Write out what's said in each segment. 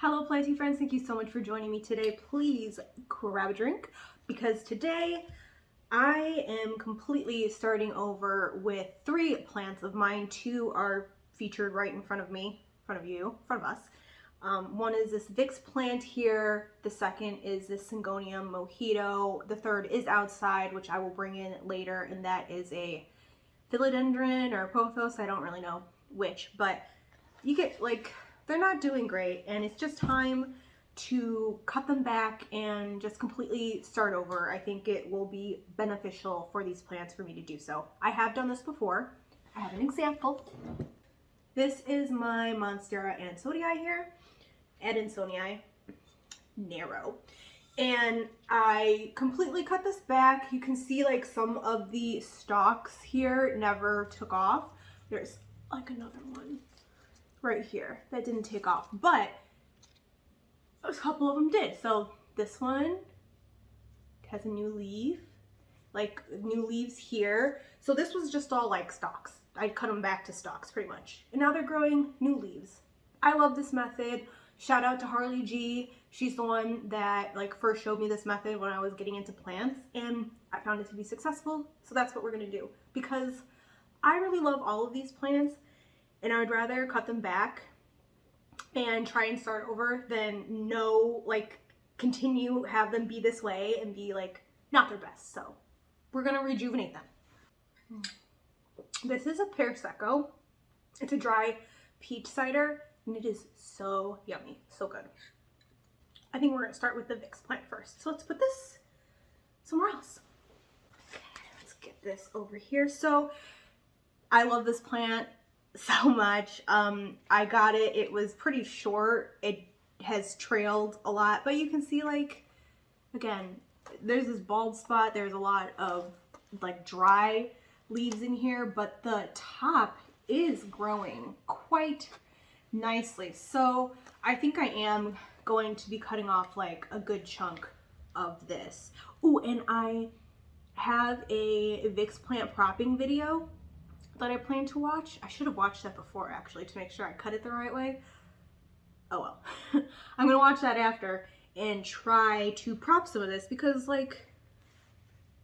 Hello planty friends, thank you so much for joining me today. Please grab a drink because today I am completely starting over with 3 plants of mine. 2 are featured right in front of me, in front of you, in front of us. One is this Vicks plant here, the second is this Syngonium mojito, the third is outside, which I will bring in later, and that is a philodendron or pothos, I don't really know which, but you get they're not doing great, and it's just time to cut them back and just completely start over. I think it will be beneficial for these plants for me to do so. I have done this before. I have an example. This is my Monstera Ansonii here, Adansonii, narrow. And I completely cut this back. You can see like some of the stalks here never took off. There's like another one right here that didn't take off, but a couple of them did. So this one has a new leaf, like new leaves here. So this was just all like stalks. I cut them back to stalks pretty much, and now they're growing new leaves. I love this method. Shout out to Harley G. She's the one that like first showed me this method when I was getting into plants, and I found it to be successful. So that's what we're gonna do, because I really love all of these plants, and I would rather cut them back and try and start over than continue, have them be this way and be like not their best. So we're gonna rejuvenate them. This is a Pear Secco. It's a dry peach cider, and it is so yummy, so good. I think we're gonna start with the Vicks plant first. So let's put this somewhere else. Okay, let's get this over here. So I love this plant so much. I got it, it was pretty short. It has trailed a lot, but you can see like, again, there's this bald spot. There's a lot of like dry leaves in here, but the top is growing quite nicely. So I think I am going to be cutting off like a good chunk of this. Oh, and I have a Vicks plant propping video that I plan to watch. I should have watched that before actually to make sure I cut it the right way. Oh well. I'm gonna watch that after and try to prop some of this, because like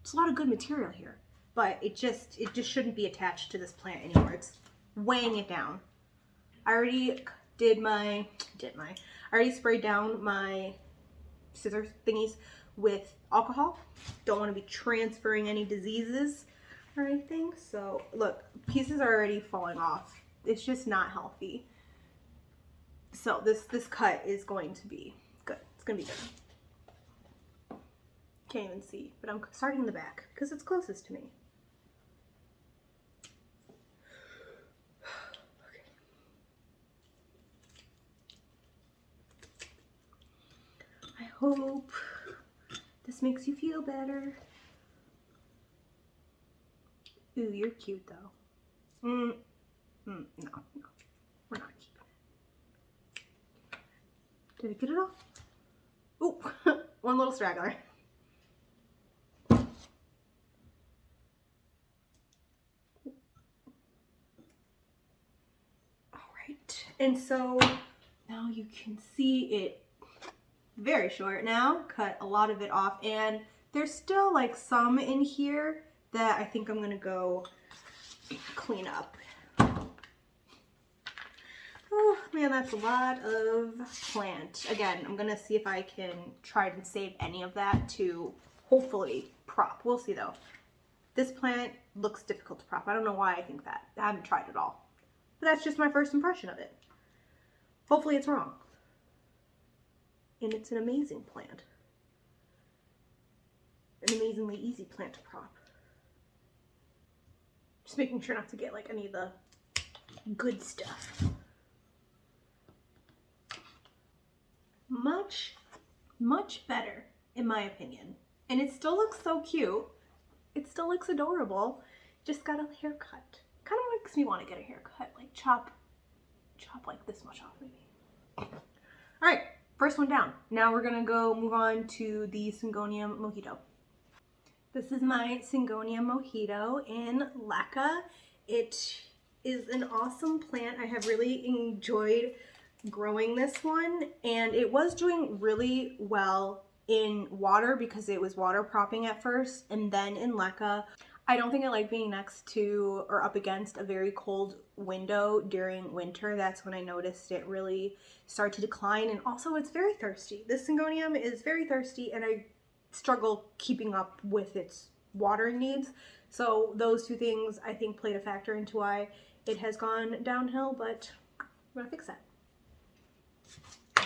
it's a lot of good material here, but it just shouldn't be attached to this plant anymore. It's weighing it down. I already I already sprayed down my scissors thingies with alcohol. Don't want to be transferring any diseases or anything. So look, pieces are already falling off. It's just not healthy. So this cut is going to be good. It's gonna be good. Can't even see, but I'm starting in the back because it's closest to me. Okay. I hope this makes you feel better. Ooh, you're cute though. No, we're not keeping it. Did I get it off? Ooh, one little straggler. All right, and so now you can see it very short now. Cut a lot of it off, and there's still like some in here that I think I'm gonna go clean up. Oh man, that's a lot of plant. Again, I'm gonna see if I can try to save any of that to hopefully prop. We'll see though. This plant looks difficult to prop. I don't know why I think that. I haven't tried it all. But that's just my first impression of it. Hopefully it's wrong. And it's an amazing plant. An amazingly easy plant to prop. Just making sure not to get like any of the good stuff. Much better in my opinion. And it still looks so cute. It still looks adorable. Just got a haircut. Kind of makes me want to get a haircut. Like chop like this much off maybe. All right, first one down. Now we're gonna go move on to the Syngonium mojito. This is my Syngonium mojito in Leca. It is an awesome plant. I have really enjoyed growing this one, and it was doing really well in water because it was water propping at first, and then in leca. I don't think I like being next to or up against a very cold window during winter. That's when I noticed it really start to decline, and also it's very thirsty. This Syngonium is very thirsty, and I struggle keeping up with its watering needs. So those two things I think played a factor into why it has gone downhill, but I'm gonna fix that.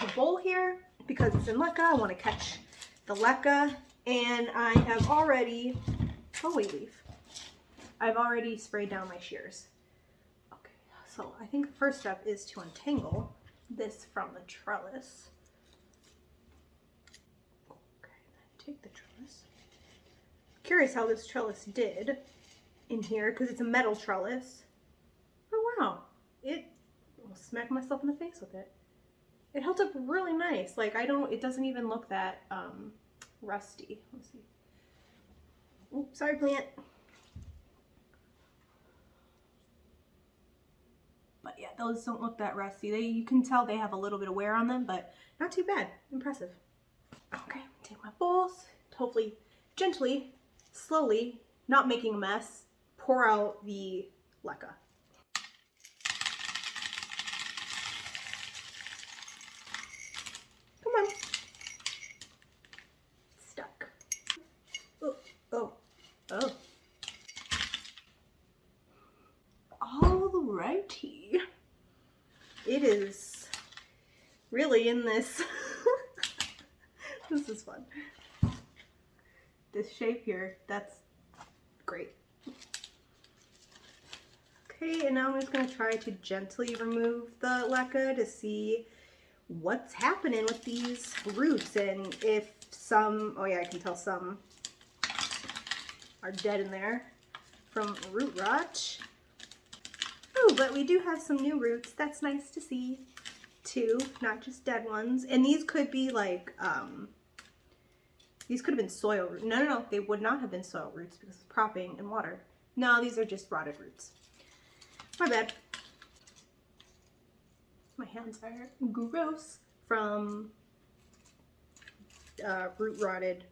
The bowl here, because it's in leca, I want to catch the leca, and I have already, oh wait, leaf. I've already sprayed down my shears. Okay, so I think the first step is to untangle this from the trellis. Okay, take the trellis. Curious how this trellis did in here because it's a metal trellis. Oh wow, it almost smacked myself in the face with it. It held up really nice. Like it doesn't even look that rusty. Let's see. Oops, sorry plant. But yeah, those don't look that rusty. You can tell they have a little bit of wear on them, but not too bad. Impressive. Okay, take my bowls. Hopefully, gently, slowly, not making a mess, pour out the leca. Come on. Stuck. Oh, oh, oh. Alrighty. It is really in this. This is fun. This shape here, that's great. Okay, and now I'm just going to try to gently remove the leca to see what's happening with these roots, and if some, oh yeah, I can tell some are dead in there from root rot. Oh, but we do have some new roots. That's nice to see too, not just dead ones. And these could be like, these could have been soil roots. No, they would not have been soil roots because of propping and water. No, these are just rotted roots. My bad. My hands are gross from root rotted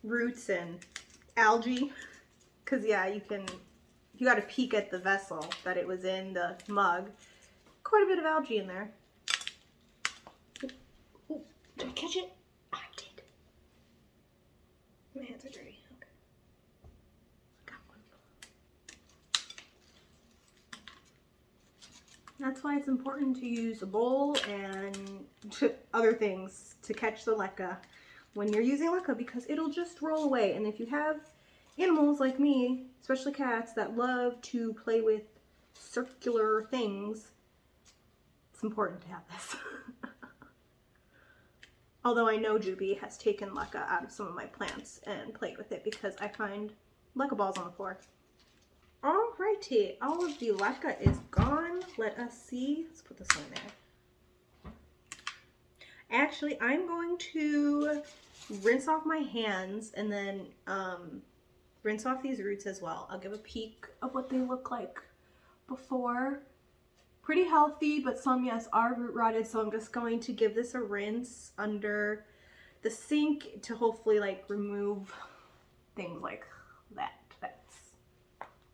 roots and algae. Cause yeah, you got to peek at the vessel that it was in, the mug. Quite a bit of algae in there. Oh, did I catch it? I did. My hands are dirty. Okay. Got one. That's why it's important to use a bowl and other things to catch the leca when you're using leca, because it'll just roll away. And if you have animals like me, especially cats, that love to play with circular things, it's important to have this. Although I know Juby has taken leca out of some of my plants and played with it because I find leca balls on the floor. Alrighty, all of the leca is gone. Let us see. Let's put this one there. Actually, I'm going to rinse off my hands and then rinse off these roots as well. I'll give a peek of what they look like before. Pretty healthy, but some, yes, are root rotted, so I'm just going to give this a rinse under the sink to hopefully like remove things like that.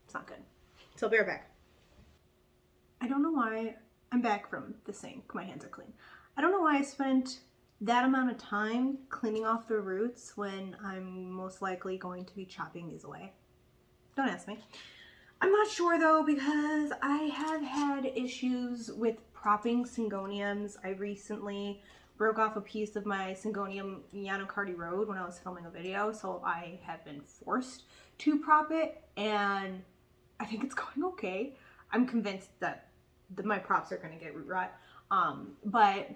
It's not good. So I'll be right back. I don't know why I'm back from the sink. My hands are clean. I don't know why I spent that amount of time cleaning off the roots when I'm most likely going to be chopping these away. Don't ask me. I'm not sure though, because I have had issues with propping Syngoniums. I recently broke off a piece of my Syngonium Yanocardi Road when I was filming a video, so I have been forced to prop it, and I think it's going okay. I'm convinced that my props are going to get root rot, but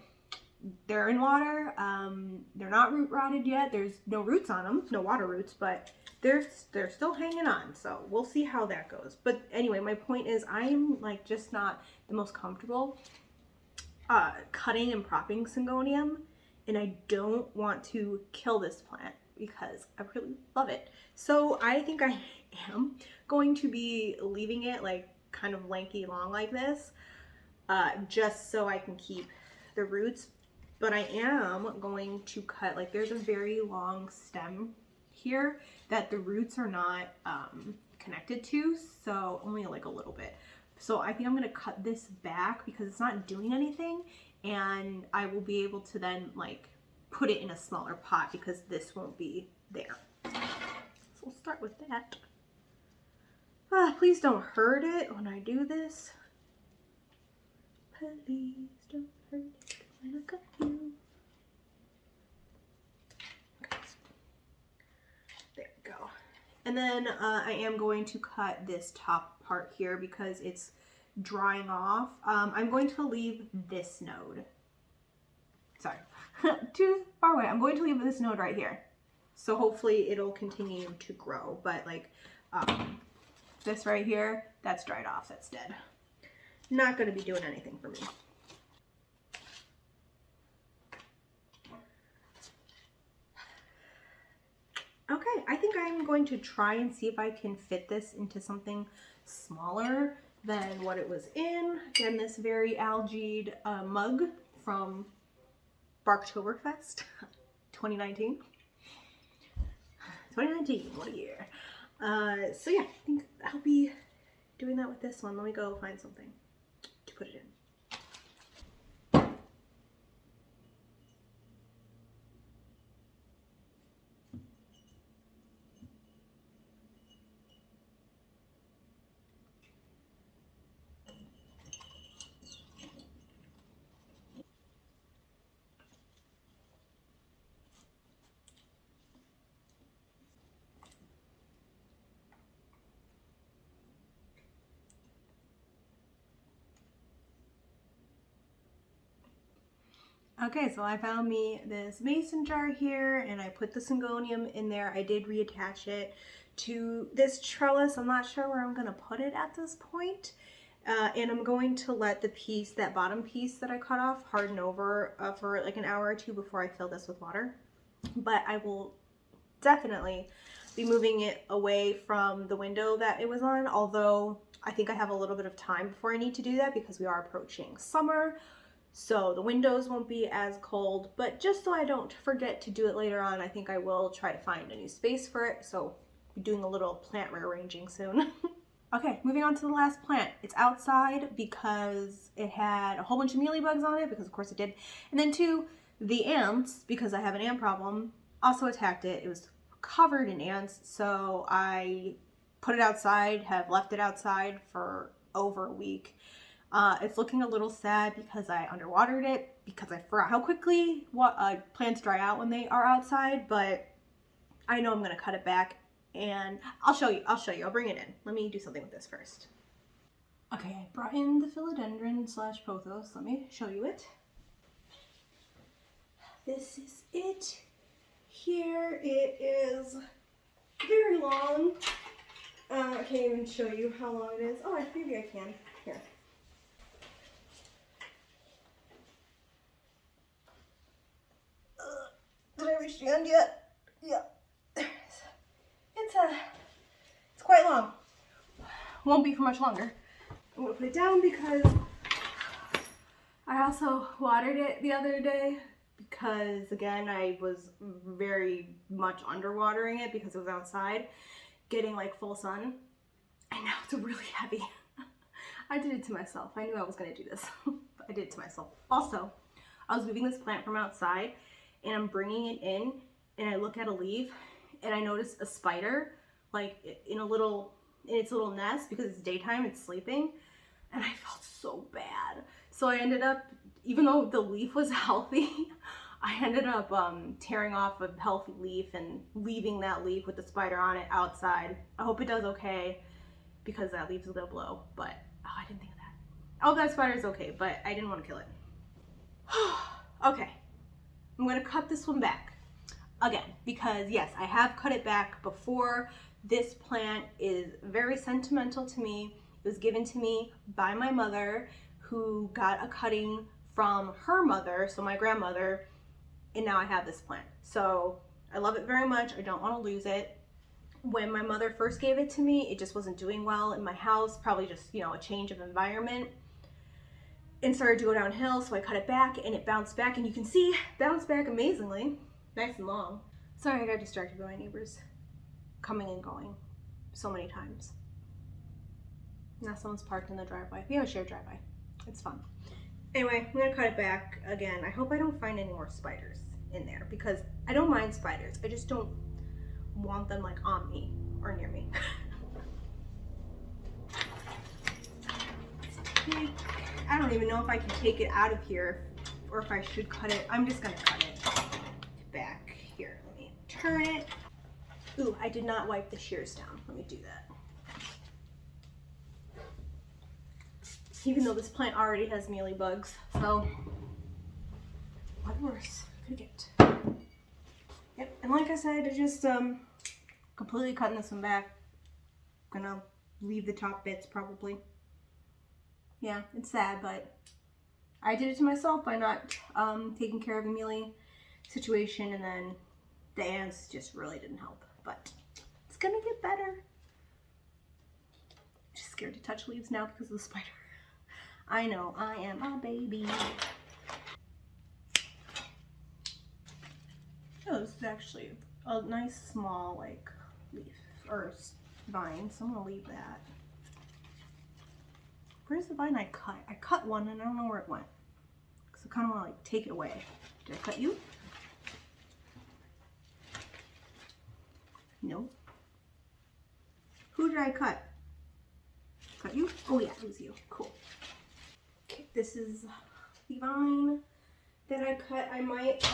they're in water. They're not root rotted yet. There's no roots on them, no water roots, but they're still hanging on. So we'll see how that goes. But anyway, my point is I'm like just not the most comfortable cutting and propping Syngonium, and I don't want to kill this plant because I really love it. So I think I am going to be leaving it like kind of lanky long like this. just so I can keep the roots. But I am going to cut, like there's a very long stem here that the roots are not connected to, so only like a little bit. So I think I'm gonna cut this back because it's not doing anything, and I will be able to then like put it in a smaller pot because this won't be there. So we'll start with that. Please don't hurt it when I do this. Please don't hurt it when I cut you. Okay. There we go. And then I am going to cut this top part here because it's drying off. I'm going to leave this node. Sorry, too far away. I'm going to leave this node right here. So hopefully it'll continue to grow. But like this right here, that's dried off, that's dead. Not going to be doing anything for me. Okay, I think I'm going to try and see if I can fit this into something smaller than what it was in. Again, this very algaed mug from Barktoberfest 2019. 2019, what a year. So yeah, I think I'll be doing that with this one. Let me go find something to put it in. Okay, so I found me this mason jar here and I put the syngonium in there. I did reattach it to this trellis. I'm not sure where I'm gonna put it at this point. And I'm going to let the piece, that bottom piece that I cut off, harden over for like an hour or two before I fill this with water. But I will definitely be moving it away from the window that it was on, although I think I have a little bit of time before I need to do that because we are approaching summer. So the windows won't be as cold, but just so I don't forget to do it later on, I think I will try to find a new space for it. So we're doing a little plant rearranging soon. Okay, moving on to the last plant. It's outside because it had a whole bunch of mealybugs on it, because of course it did. And then two, the ants, because I have an ant problem, also attacked it. It was covered in ants, so I put it outside, have left it outside for over a week. It's looking a little sad because I underwatered it, because I forgot how quickly plants dry out when they are outside, but I know I'm gonna cut it back and I'll show you, I'll bring it in. Let me do something with this first. Okay, I brought in the philodendron slash pothos. Let me show you it. This is it. Here it is, very long. I can't even show you how long it is. Oh, maybe I can. Here. Did I reach the end yet? Yeah, there it is. It's quite long. Won't be for much longer. I'm gonna put it down because I also watered it the other day because, again, I was very much underwatering it because it was outside getting like full sun, and now it's really heavy. I did it to myself. I knew I was gonna do this, but I did it to myself. Also, I was moving this plant from outside and I'm bringing it in and I look at a leaf and I notice a spider like in its little nest because it's daytime, it's sleeping, and I felt so bad. So I ended up, even though the leaf was healthy, I ended up tearing off a healthy leaf and leaving that leaf with the spider on it outside. I hope it does okay because that leaf is gonna blow, but oh, I didn't think of that. I hope that spider's okay, but I didn't want to kill it. Okay, I'm gonna cut this one back again because yes, I have cut it back before. This plant is very sentimental to me. It was given to me by my mother, who got a cutting from her mother, so my grandmother, and now I have this plant. So I love it very much. I don't want to lose it. When my mother first gave it to me, it just wasn't doing well in my house, probably just, you know, a change of environment. and started to go downhill, so I cut it back and it bounced back, and you can see bounced back amazingly, nice and long. Sorry, I got distracted by my neighbors coming and going so many times. Now someone's parked in the driveway. We have a shared driveway. It's fun. Anyway, I'm gonna cut it back again. I hope I don't find any more spiders in there because I don't mind spiders. I just don't want them like on me or near me. I don't even know if I can take it out of here or if I should cut it. I'm just gonna cut it back here. Let me turn it. Ooh, I did not wipe the shears down. Let me do that. Even though this plant already has mealy bugs, so what worse could it get? Yep, and like I said, I just completely cutting this one back. Gonna leave the top bits probably. Yeah, it's sad, but I did it to myself by not taking care of the mealy situation, and then the ants just really didn't help. But it's gonna get better. Just scared to touch leaves now because of the spider. I know, I am a baby. Oh, this is actually a nice small like leaf or vine, so I'm gonna leave that. Where's the vine I cut? I cut one and I don't know where it went. Because I kind of want to like take it away. Did I cut you? No. Who did I cut? Cut you? Oh yeah, it was you. Cool. Okay, this is the vine that I cut. I might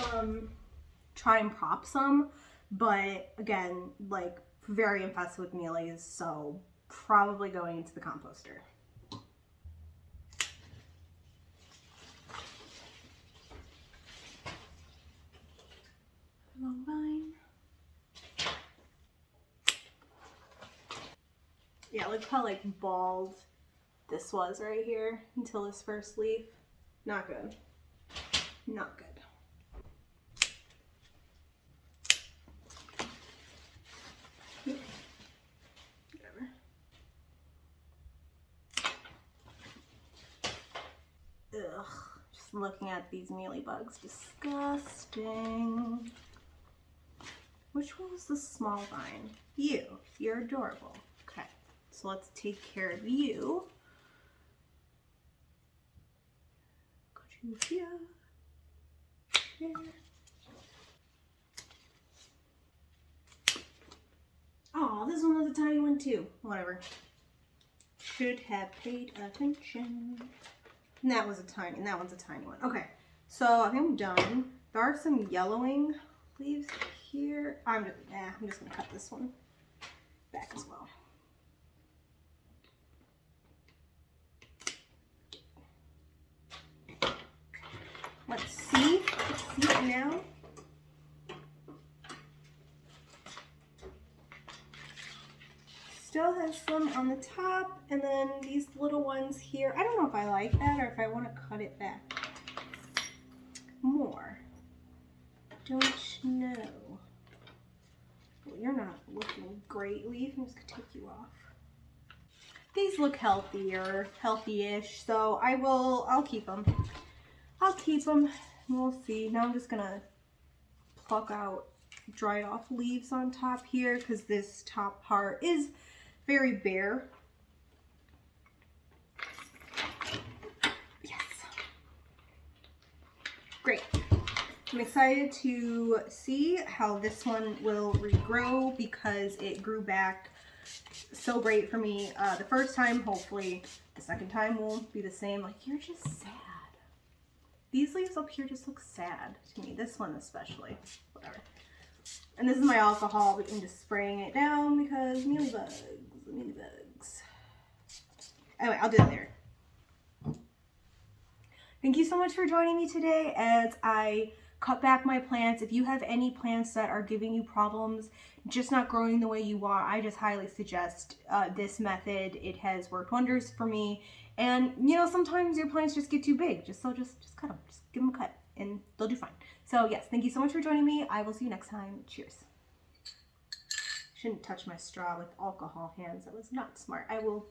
try and prop some, but again, like very infested with mealies, so probably going into the composter. Long vine. Yeah, look how like bald this was right here until this first leaf. Not good. Not good. Whatever. Ugh. Just looking at these mealy bugs. Disgusting. Which one was the small vine? You. You're adorable. Okay. So let's take care of you. Got you here. Here. Oh, this one was a tiny one too. Whatever. Should have paid attention. And that was a tiny, and that one's a tiny one. Okay. So I think I'm done. There are some yellowing leaves here. I'm just gonna cut this one back as well. Let's see it now. Still has some on the top, and then these little ones here. I don't know if I like that or if I want to cut it back more. Don't know. Well, you're not looking great, leaf. I'm just gonna take you off. These look healthy-ish, so I'll keep them. I'll keep them, and we'll see. Now I'm just gonna pluck out dried off leaves on top here because this top part is very bare. Yes. Great. I'm excited to see how this one will regrow because it grew back so great for me the first time. Hopefully the second time will be the same. Like, you're just sad. These leaves up here just look sad to me. This one especially. Whatever. And this is my alcohol. I'm just spraying it down because mealy bugs. Mealy bugs. Anyway, I'll do that later. Thank you so much for joining me today as I cut back my plants. If you have any plants that are giving you problems, just not growing the way you want, I just highly suggest this method. It has worked wonders for me. And you know, sometimes your plants just get too big. Just cut them. Just give them a cut and they'll do fine. So yes, thank you so much for joining me. I will see you next time. Cheers. Shouldn't touch my straw with alcohol hands. That was not smart. I will